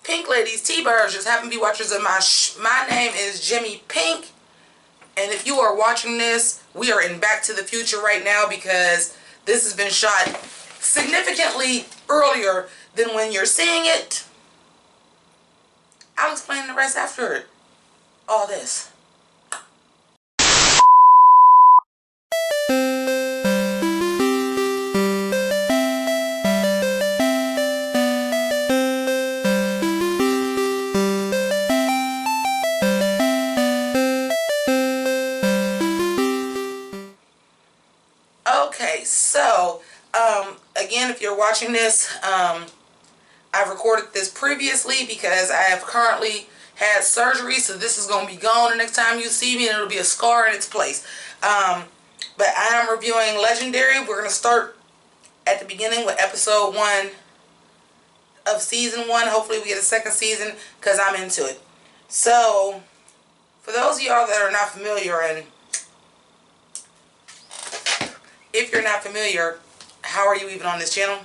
Pink ladies, T-birds, just happen to be watchers of my name is Jimmi Pynk. And if you are watching this, we are in Back to the Future right now because this has been shot significantly earlier than when you're seeing it. I'll explain the rest after all this. Okay, so again, if you're watching this, I've recorded this previously because I have currently had surgery, so this is going to be gone the next time you see me, and it'll be a scar in its place. But I am reviewing Legendary. We're going to start at the beginning with episode 1 of season 1. Hopefully we get a second season because I'm into it. So, for those of y'all that are not familiar, and if you're not familiar, how are you even on this channel?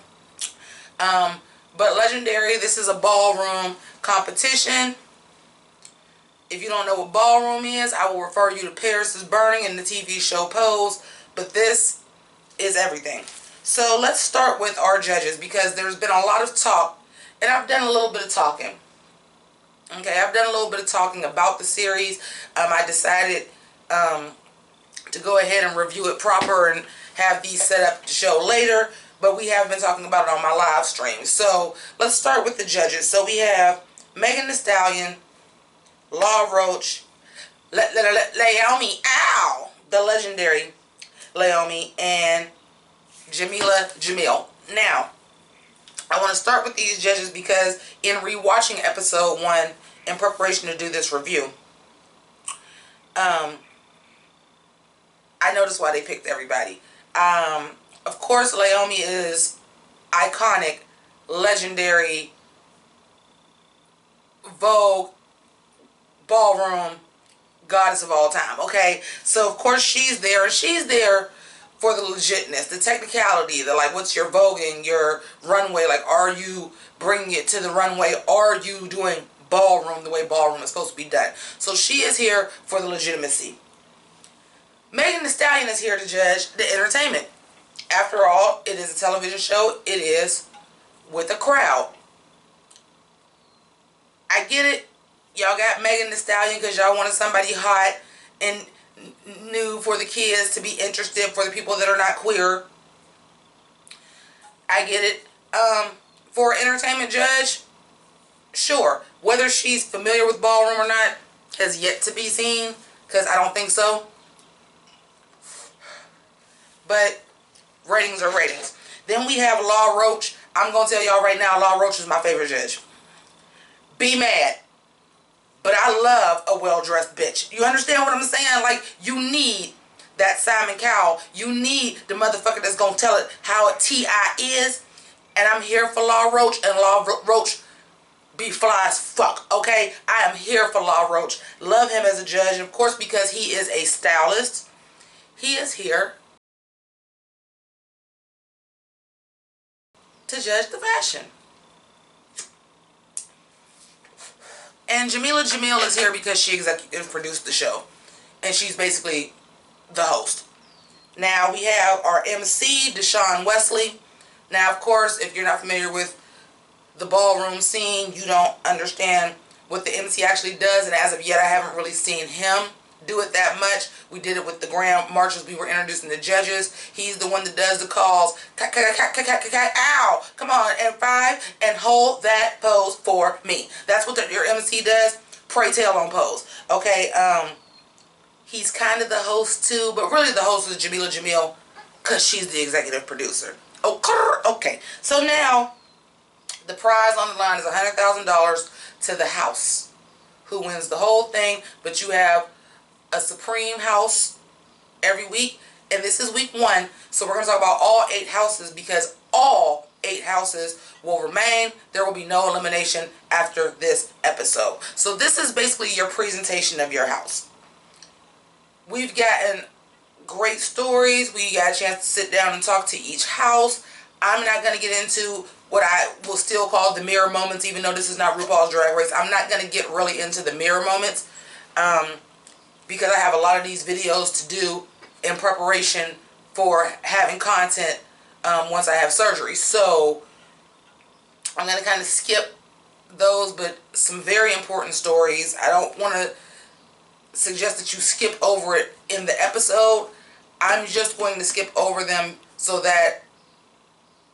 But Legendary, this is a ballroom competition. If you don't know what ballroom is, I will refer you to Paris is Burning and the TV show Pose. But this is everything. So let's start with our judges because there's been a lot of talk, and I've done a little bit of talking. Okay, I've done a little bit of talking about the series. I decided to go ahead and review it proper and have these set up to show later, but we have been talking about it on my live stream. So let's start with the judges. So we have Megan Thee Stallion, Law Roach, Laomi, ow, the legendary Laomi, and Jamil. Now, I want to start with these judges because in rewatching episode 1 in preparation to do this review, I noticed why they picked everybody. Of course, Laomi is iconic, legendary, Vogue, ballroom, goddess of all time. Okay, so of course she's there, and she's there for the legitness, the technicality, the like, what's your voguing, your runway, like, are you bringing it to the runway? Are you doing ballroom the way ballroom is supposed to be done? So she is here for the legitimacy. Megan Thee Stallion is here to judge the entertainment. After all, it is a television show. It is with a crowd. I get it. Y'all got Megan Thee Stallion because y'all wanted somebody hot and new for the kids to be interested, for the people that are not queer. I get it. For an entertainment judge, sure. Whether she's familiar with ballroom or not has yet to be seen because I don't think so. But ratings are ratings. Then we have Law Roach. I'm going to tell y'all right now, Law Roach is my favorite judge. Be mad. But I love a well-dressed bitch. You understand what I'm saying? Like, you need that Simon Cowell. You need the motherfucker that's going to tell it how a T.I. is. And I'm here for Law Roach, and Law Roach be fly as fuck, okay? I am here for Law Roach. Love him as a judge. And of course, because he is a stylist, he is here to judge the fashion. And Jamil is here because she executive produced the show. And she's basically the host. Now we have our MC, Deshaun Wesley. Now, of course, if you're not familiar with the ballroom scene, you don't understand what the MC actually does. And as of yet, I haven't really seen him do it that much. We did it with the grand marches. We were introducing the judges. He's the one that does the calls. Ow! Come on, and 5, and hold that pose for me. That's what your MC does. Pray tell on pose. Okay, he's kind of the host too, but really the host is Jamil, because she's the executive producer. Okay, so now the prize on the line is $100,000 to the house, who wins the whole thing. But you have a supreme house every week, and this is week 1, so we're going to talk about all 8 houses because all 8 houses will remain. There will be no elimination after this episode. So this is basically your presentation of your house. We've gotten great stories. We got a chance to sit down and talk to each house. I'm not going to get into what I will still call the mirror moments, even though this is not RuPaul's Drag Race. I'm not going to get really into the mirror moments because I have a lot of these videos to do in preparation for having content once I have surgery. So I'm going to kind of skip those, but some very important stories. I don't want to suggest that you skip over it in the episode. I'm just going to skip over them so that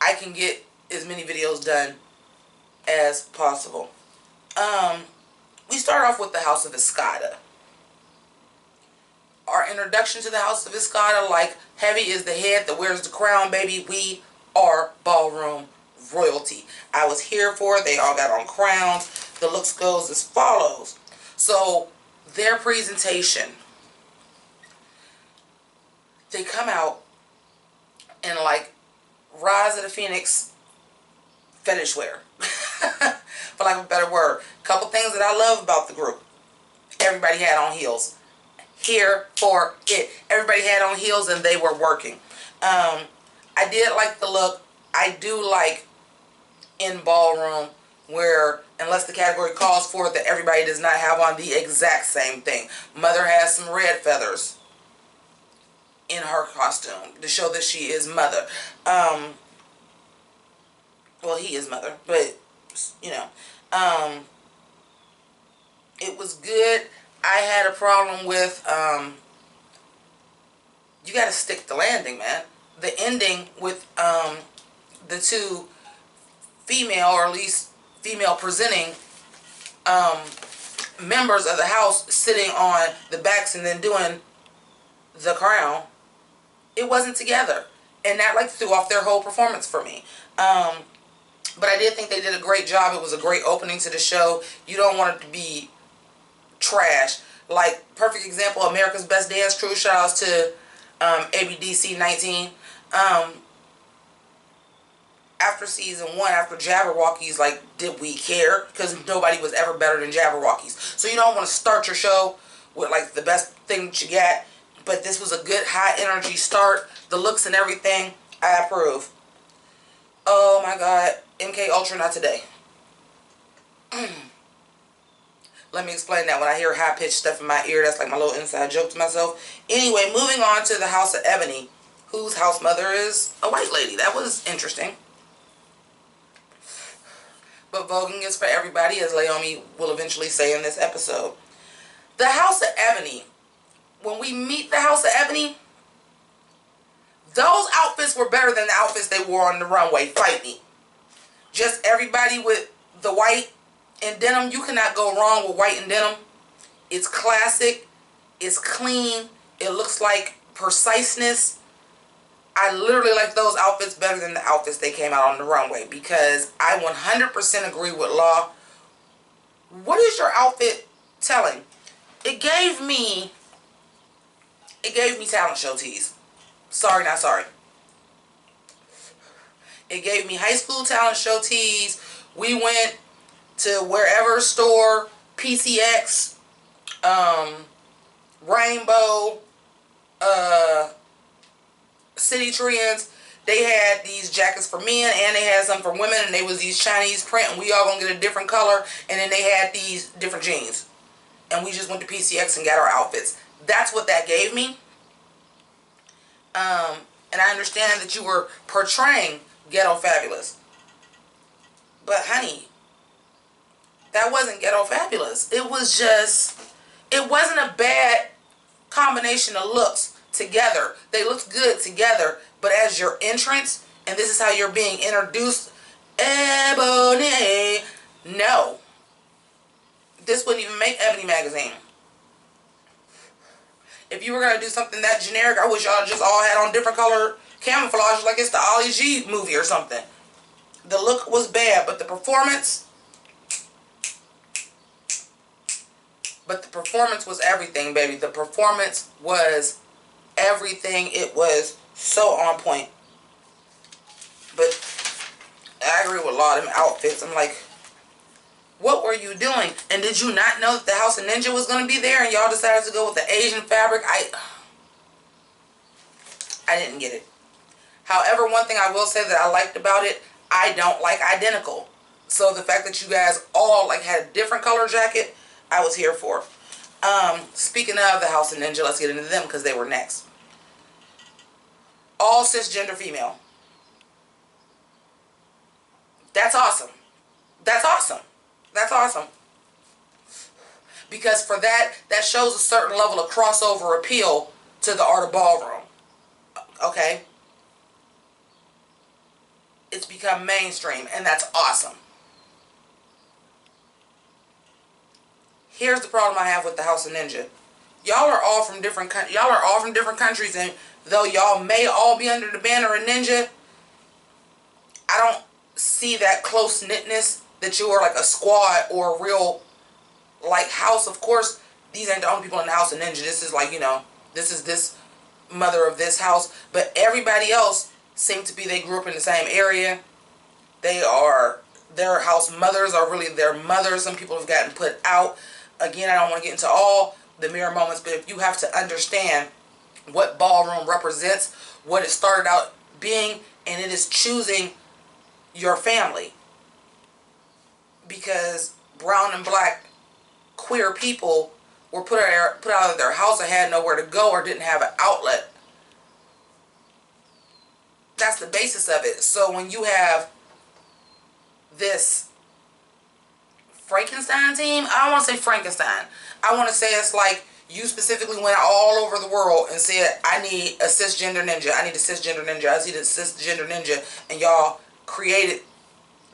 I can get as many videos done as possible. We start off with the House of Escada. Our introduction to the House of Escada, like Heavy is the head that wears the crown, baby. We are ballroom royalty. I was here for it. They all got on crowns. The looks goes as follows. So their presentation, they come out in like Rise of the Phoenix fetish wear, for lack of a better word. Couple things that I love about the group. Everybody had on heels. Here for it. Everybody had on heels and they were working. I did like the look. I do like in ballroom where, unless the category calls for it, that everybody does not have on the exact same thing. Mother has some red feathers in her costume to show that she is Mother. Well, he is Mother, but you know, it was good. I had a problem with you got to stick the landing, man. The ending with the two female, or at least female presenting members of the house sitting on the backs and then doing the crown, it wasn't together, and that like threw off their whole performance for me. But I did think they did a great job. It was a great opening to the show. You don't want it to be trash. Like, perfect example, America's Best Dance Crew. Shout outs to ABDC 19. After season 1, after Jabberwockies, like, did we care? Because nobody was ever better than Jabberwockies. So you don't want to start your show with like the best thing that you got. But this was a good high energy start. The looks and everything, I approve. Oh my God, MK Ultra not today. Let me explain that. When I hear high-pitched stuff in my ear, that's like my little inside joke to myself. Anyway, moving on to the House of Ebony, whose house mother is a white lady. That was interesting. But voguing is for everybody, as Laomi will eventually say in this episode. The House of Ebony, when we meet the House of Ebony, those outfits were better than the outfits they wore on the runway. Fight me. Just everybody with the white and denim. You cannot go wrong with white and denim. It's classic. It's clean. It looks like preciseness. I literally like those outfits better than the outfits they came out on the runway, because I 100% agree with Law. What is your outfit telling? It gave me talent show tees. Sorry, not sorry. It gave me high school talent show tees. We went to wherever store, PCX, Rainbow, City Trends. They had these jackets for men and they had some for women, and they was these Chinese print, and we all gonna get a different color, and then they had these different jeans. And we just went to PCX and got our outfits. That's what that gave me. And I understand that you were portraying Ghetto Fabulous. But honey, that wasn't Ghetto Fabulous. It was just, it wasn't a bad combination of looks together. They looked good together, but as your entrance, and this is how you're being introduced, Ebony, no. This wouldn't even make Ebony magazine. If you were going to do something that generic, I wish y'all just all had on different color camouflage like it's the Ali G movie or something. The look was bad, but the performance was everything, baby. The performance was everything. It was so on point. But I agree with a lot of them outfits. I'm like, what were you doing? And did you not know that the House of Ninja was going to be there and y'all decided to go with the Asian fabric? I didn't get it. However, one thing I will say that I liked about it, I don't like identical. So the fact that you guys all like had a different color jacket, I was here for. Speaking of the House of Ninja, let's get into them because they were next. All cisgender female. That's awesome. That's awesome. That's awesome. Because for that shows a certain level of crossover appeal to the art of ballroom. Okay? It's become mainstream, and that's awesome. Here's the problem I have with the House of Ninja. Y'all are all from different countries, and though y'all may all be under the banner of Ninja, I don't see that close-knitness that you are like a squad or a real like house. Of course, these ain't the only people in the House of Ninja. This is like, you know, this is this mother of this house, but everybody else seem to be, they grew up in the same area. They are, their house mothers are really their mothers. Some people have gotten put out. Again, I don't want to get into all the mirror moments, but if you have to understand what ballroom represents, what it started out being, and it is choosing your family. Because brown and black queer people were put out of their house and had nowhere to go or didn't have an outlet. That's the basis of it. So when you have this Frankenstein team, I don't want to say Frankenstein. I want to say it's like you specifically went all over the world and said, I need a cisgender ninja. I need a cisgender ninja. I need a cisgender ninja. And y'all created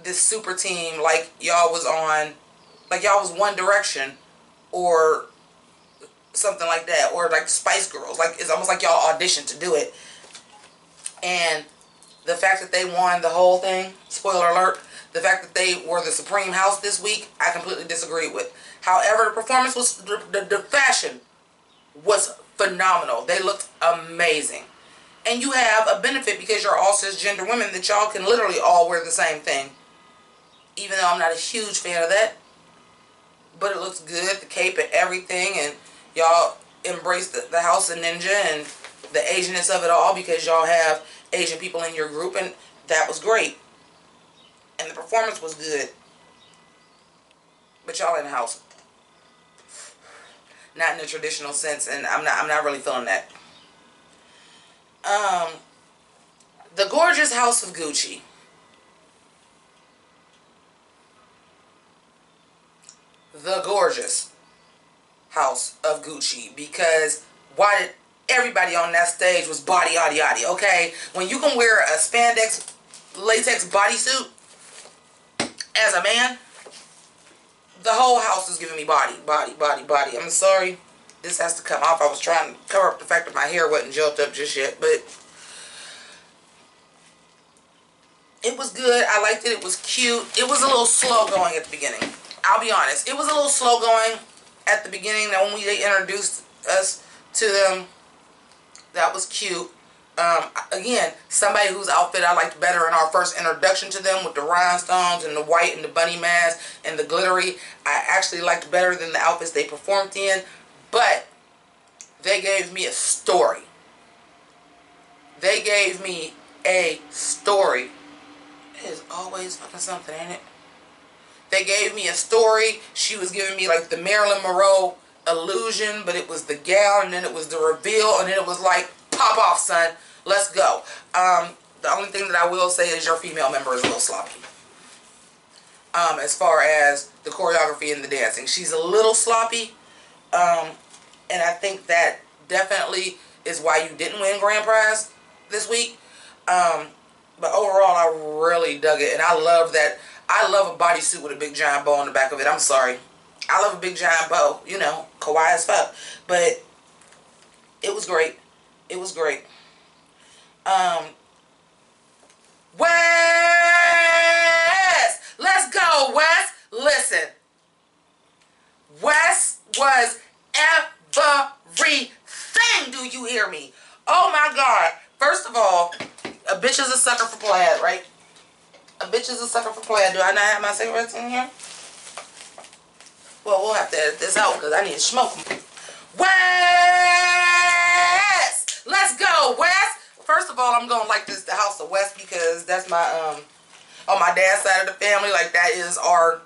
this super team like y'all was on, like y'all was One Direction or something like that. Or like Spice Girls. Like it's almost like y'all auditioned to do it. And the fact that they won the whole thing, spoiler alert, the fact that they were the Supreme House this week, I completely disagree with. However, the performance was, the fashion was phenomenal. They looked amazing. And you have a benefit because you're all cisgender women that y'all can literally all wear the same thing. Even though I'm not a huge fan of that. But it looks good, the cape and everything. And y'all embrace the House of Ninja and the Asianness of it all because y'all have Asian people in your group. And that was great. And the performance was good. But y'all in the house. Not in the traditional sense, and I'm not really feeling that. The gorgeous House of Gucci. The gorgeous House of Gucci. Because why did everybody on that stage was body, yaddy, yaddy, okay? When you can wear a spandex latex bodysuit as a man, the whole house is giving me body, body, body, body. I'm sorry. This has to come off. I was trying to cover up the fact that my hair wasn't gelled up just yet. But it was good. I liked it. It was cute. It was a little slow going at the beginning. I'll be honest. It was a little slow going at the beginning. That when they introduced us to them, that was cute. Again, somebody whose outfit I liked better in our first introduction to them with the rhinestones and the white and the bunny mask and the glittery, I actually liked better than the outfits they performed in. But they gave me a story. They gave me a story. It is always fucking something, ain't it? They gave me a story. She was giving me like the Marilyn Monroe illusion, but it was the gown and then it was the reveal and then it was like, pop off, son. Let's go. The only thing that I will say is your female member is a little sloppy. As far as the choreography and the dancing. She's a little sloppy. And I think that definitely is why you didn't win grand prize this week. But overall, I really dug it. And I love that. I love a bodysuit with a big giant bow on the back of it. I'm sorry. I love a big giant bow. You know, kawaii as fuck. But it was great. It was great. Wes! Let's go, Wes! Listen. Wes was everything. Do you hear me? Oh my God. First of all, a bitch is a sucker for plaid, right? A bitch is a sucker for plaid. Do I not have my cigarettes in here? Well, we'll have to edit this out because I need to smoke them. Wes! Let's go, Wes! First of all, I'm going to like this, the House of West, because that's my, on my dad's side of the family, like that is our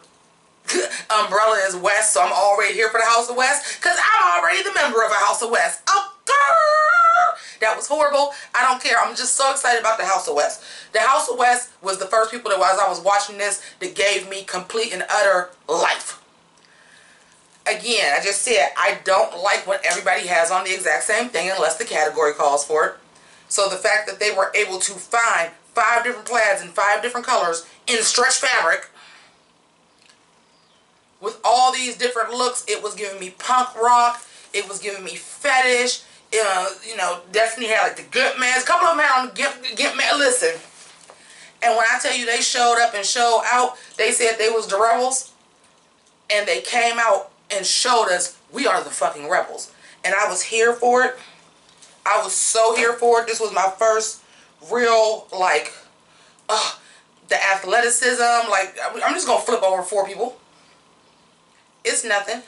umbrella is West, so I'm already here for the House of West, because I'm already the member of a House of West. Oh, girl! That was horrible. I don't care. I'm just so excited about the House of West. The House of West was the first people that, as I was watching this, that gave me complete and utter life. Again, I just said, I don't like when everybody has on the exact same thing unless the category calls for it. So the fact that they were able to find 5 different plaids in 5 different colors in stretch fabric with all these different looks, it was giving me punk rock, it was giving me fetish, you know, Destiny had like the good man, a couple of them had on the get man, listen. And when I tell you they showed up and showed out, they said they was the rebels, and they came out and showed us we are the fucking rebels. And I was here for it. I was so here for it. This was my first real, like, the athleticism. Like, I'm just going to flip over 4 people. It's nothing.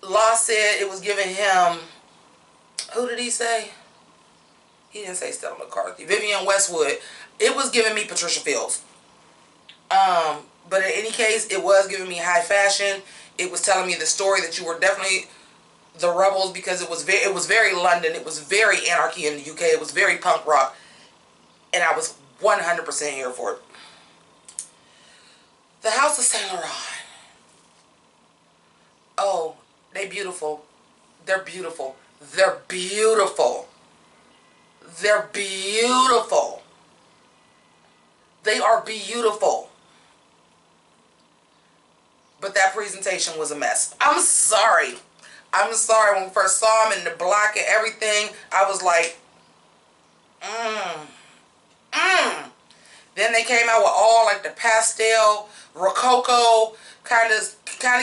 Law said it was giving him, who did he say? He didn't say Stella McCarthy. Vivian Westwood. It was giving me Patricia Fields. But in any case, it was giving me high fashion. It was telling me the story that you were definitely the rebels, because it was very London. It was very anarchy in the UK. It was very punk rock. And I was 100% here for it. The House of Saint Laurent. Oh, they beautiful. They're beautiful. They're beautiful. They're beautiful. They are beautiful. But that presentation was a mess. I'm sorry. I'm sorry. When we first saw him in the black and everything, I was like, Then they came out with all like the pastel, Rococo, kind of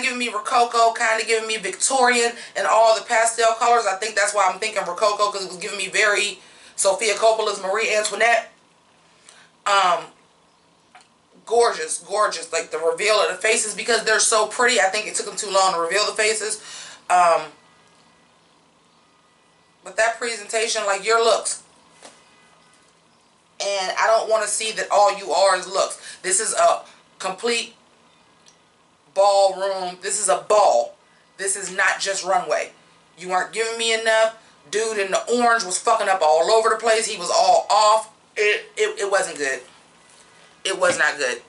giving me Rococo, kind of giving me Victorian, and all the pastel colors. I think that's why I'm thinking Rococo, because it was giving me very Sophia Coppola's Marie Antoinette. Gorgeous, gorgeous. Like the reveal of the faces, because they're so pretty. I think it took them too long to reveal the faces. But that presentation, like your looks. And I don't want to see that all you are is looks. This is a complete ballroom. This is a ball. This is not just runway. You aren't giving me enough. Dude in the orange was fucking up all over the place. He was all off. It wasn't good. It was not good.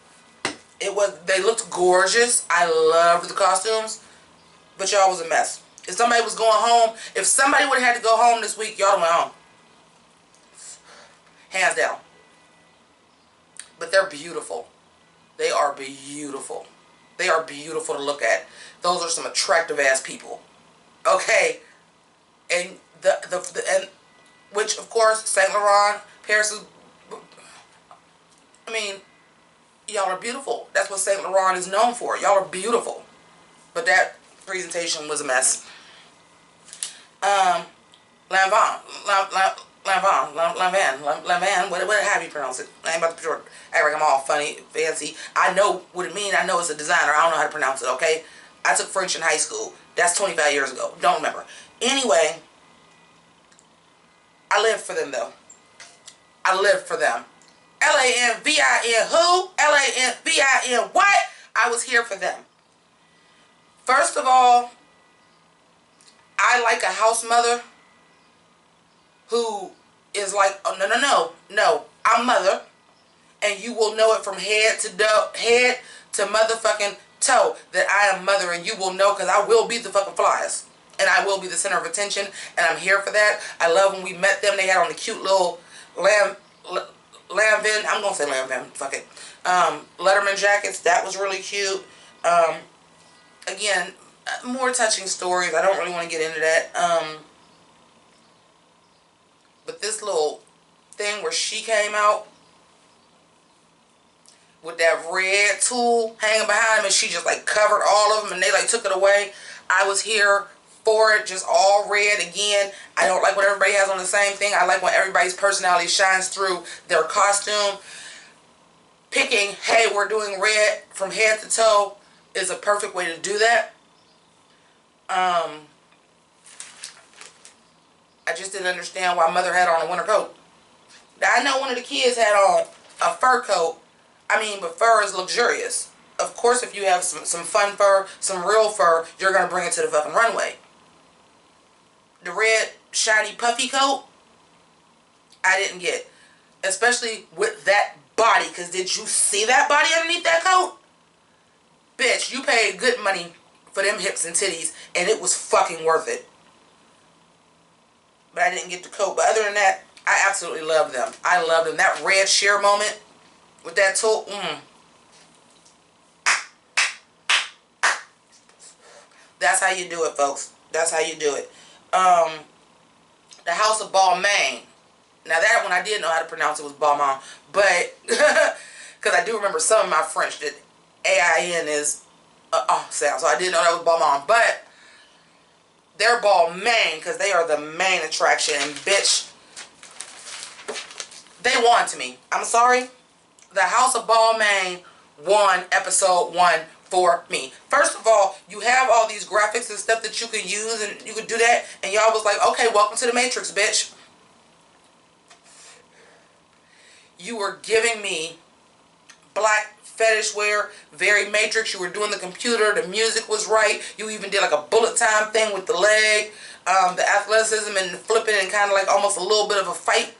They looked gorgeous. I loved the costumes. But y'all was a mess. If somebody was going home, if somebody would have had to go home this week, y'all went home. Hands down. But they're beautiful. They are beautiful. They are beautiful to look at. Those are some attractive ass people. Okay. And and which of course Saint Laurent, Paris is, I mean, y'all are beautiful. That's what Saint Laurent is known for. Y'all are beautiful. But that presentation was a mess. Lanvin, what have you pronounce it? I ain't about to act like I'm all funny, fancy. I know what it means. I know it's a designer. I don't know how to pronounce it, okay? I took French in high school. That's 25 years ago. Don't remember. Anyway, I lived for them, though. I lived for them. L-A-N-V-I-N who? L-A-N-V-I-N what? I was here for them. First of all, I like a house mother who is like, oh, no, I'm mother, and you will know it from head to motherfucking toe that I am mother, and you will know, because I will be the fucking flies, and I will be the center of attention, and I'm here for that. I love when we met them. They had on the cute little Lanvin, I'm gonna say Lanvin, fuck it, Letterman jackets. That was really cute. Again, more touching stories. I don't really want to get into that. But this little thing where she came out with that red tool hanging behind him, and she just like covered all of them, and they like took it away. I was here for it, just all red again. I don't like when everybody has on the same thing. I like when everybody's personality shines through their costume. Picking, hey, we're doing red from head to toe is a perfect way to do that. I just didn't understand why Mother had on a winter coat. Now, I know one of the kids had on a fur coat. I mean, but fur is luxurious. Of course, if you have some fun fur, some real fur, you're going to bring it to the fucking runway. The red, shiny, puffy coat, I didn't get. Especially with that body. Because did you see that body underneath that coat? Bitch, you paid good money for them hips and titties. And it was fucking worth it. But I didn't get the coat. But other than that, I absolutely love them. I love them. That red sheer moment with that tool. That's how you do it, folks. That's how you do it. The House of Balmain. Now that one I did know how to pronounce it was Balmain. But, because I do remember some of my French that A-I-N is sound. So I didn't know that was Balmain. But, they're Balmain because they are the main attraction. And bitch, they won to me. I'm sorry. The House of Balmain won episode 1 for me. First of all, you have all these graphics and stuff that you can use and you could do that. And y'all was like, okay, welcome to the Matrix, bitch. You were giving me black fetish wear, very Matrix. You were doing the computer. The music was right. You even did like a bullet time thing with the leg. The athleticism and the flipping and kind of like almost a little bit of a fight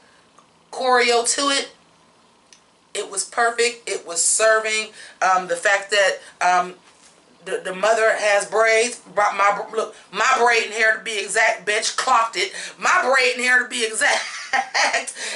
choreo to it. It was perfect. It was serving. The fact that the mother has braids. My braid and hair to be exact, bitch, clocked it. My braid and hair to be exact.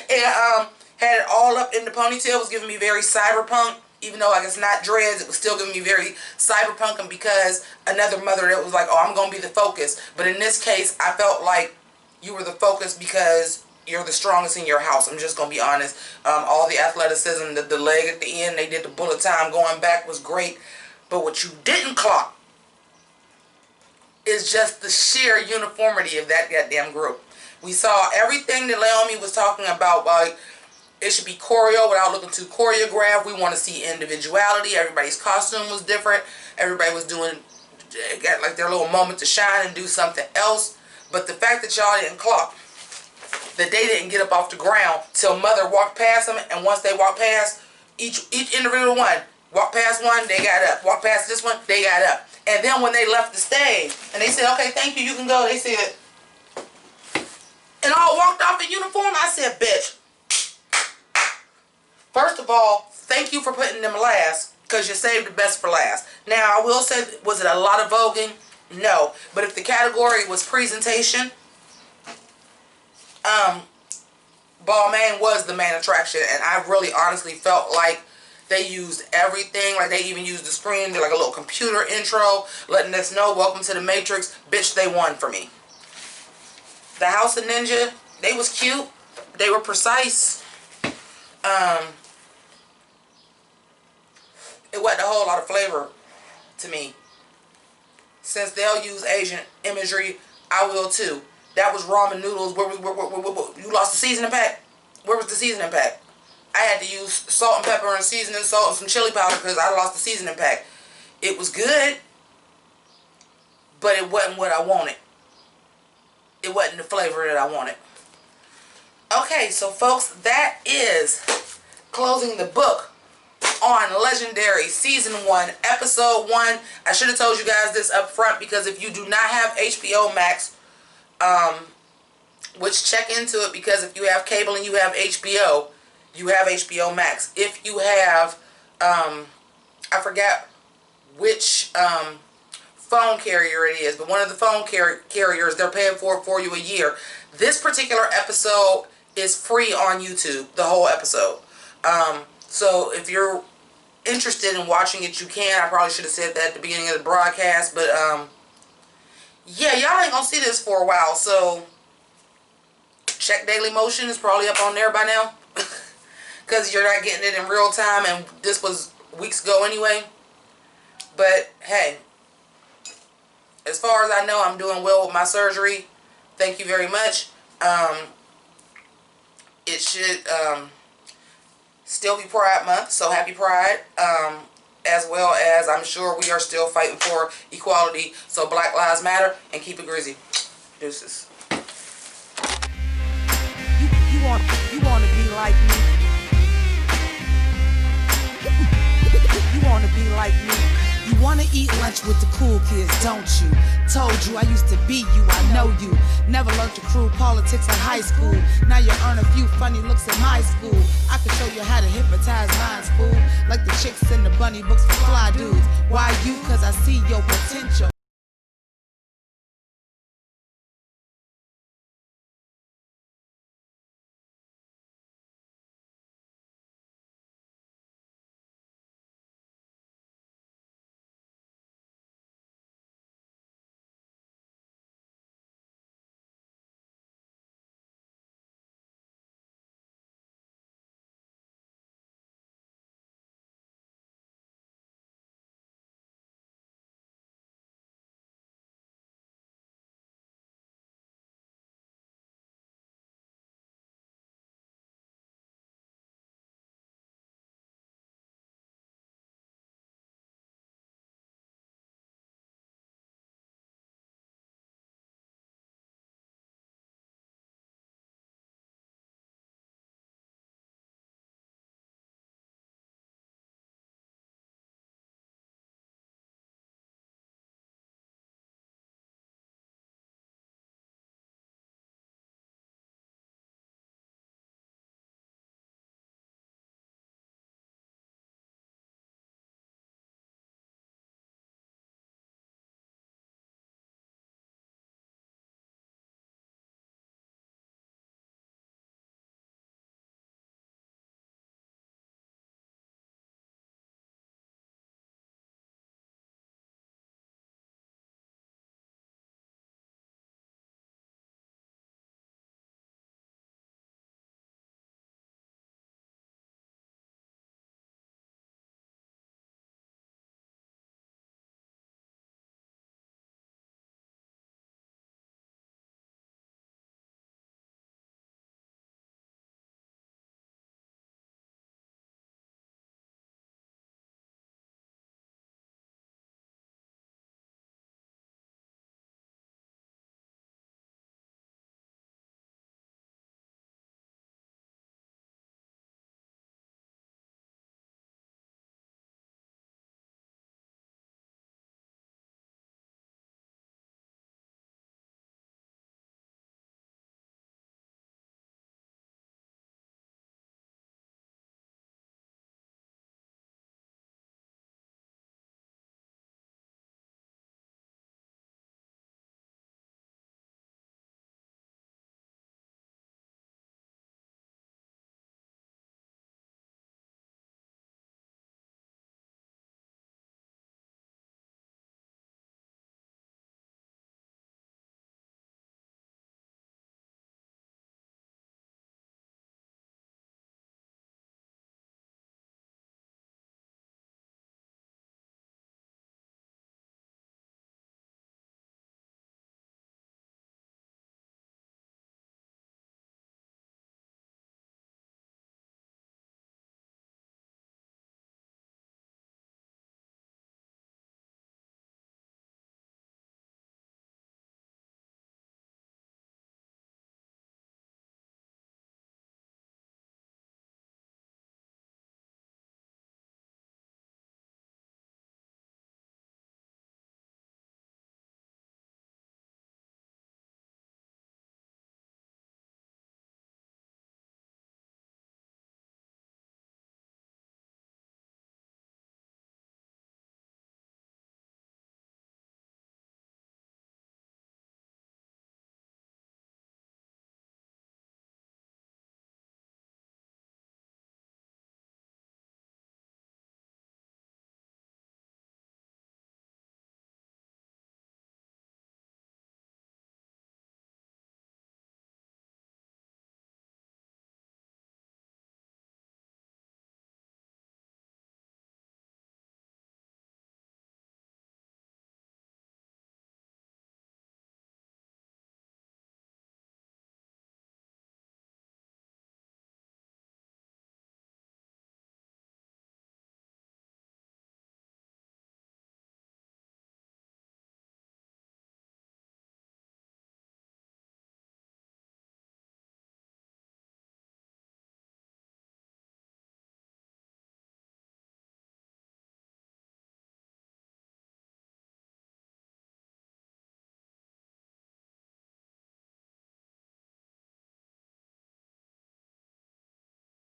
And had it all up in the ponytail. It was giving me very cyberpunk. Even though like it's not dreads, it was still giving me very cyberpunk. And because another mother that was like, oh, I'm going to be the focus. But in this case, I felt like you were the focus because you're the strongest in your house. I'm just going to be honest. All the athleticism, the leg at the end, they did the bullet time going back was great. But what you didn't clock is just the sheer uniformity of that goddamn group. We saw everything that Naomi was talking about, like it should be choreo without looking too choreographed. We want to see individuality. Everybody's costume was different. Everybody was doing, got like their little moment to shine and do something else. But the fact that y'all didn't clock, that they didn't get up off the ground till Mother walked past them, and once they walked past each individual one, walked past one, they got up. Walked past this one, they got up. And then when they left the stage, and they said, okay, thank you, you can go, they said, and all walked off in uniform, I said, bitch. First of all, thank you for putting them last, because you saved the best for last. Now, I will say, was it a lot of voguing? No. But if the category was presentation, Balmain was the main attraction, and I really honestly felt like they used everything. Like they even used the screen, did like a little computer intro, letting us know, welcome to the Matrix. Bitch, they won for me. The House of Ninja, they was cute. They were precise. It wasn't a whole lot of flavor to me. Since they'll use Asian imagery, I will too. That was ramen noodles. Where you lost the seasoning pack? Where was the seasoning pack? I had to use salt and pepper and seasoning salt and some chili powder because I lost the seasoning pack. It was good, but it wasn't what I wanted. It wasn't the flavor that I wanted. Okay, so folks, that is closing the book on Legendary Season 1, Episode 1. I should have told you guys this up front because if you do not have HBO Max, which check into it because if you have cable and you have HBO, you have HBO Max. If you have, I forgot which phone carrier it is, but one of the phone carriers, they're paying for you a year. This particular episode is free on YouTube, the whole episode. So if you're interested in watching it, you can. I probably should have said that at the beginning of the broadcast, but yeah, y'all ain't gonna see this for a while, so check Daily Motion is probably up on there by now because you're not getting it in real time, and this was weeks ago anyway. But hey, as far as I know, I'm doing well with my surgery. Thank you very much. It should still be Pride Month, so happy Pride. as well as I'm sure we are still fighting for equality. So Black Lives Matter, and keep it greasy. Deuces. You want to be like me. You want to be like me. You wanna eat lunch with the cool kids, don't you? Told you I used to be you, I know you. Never learned to crew politics in high school. Now you earn a few funny looks in my school. I can show you how to hypnotize minds, fool. Like the chicks in the bunny books for fly dudes. Why you? Cause I see your potential.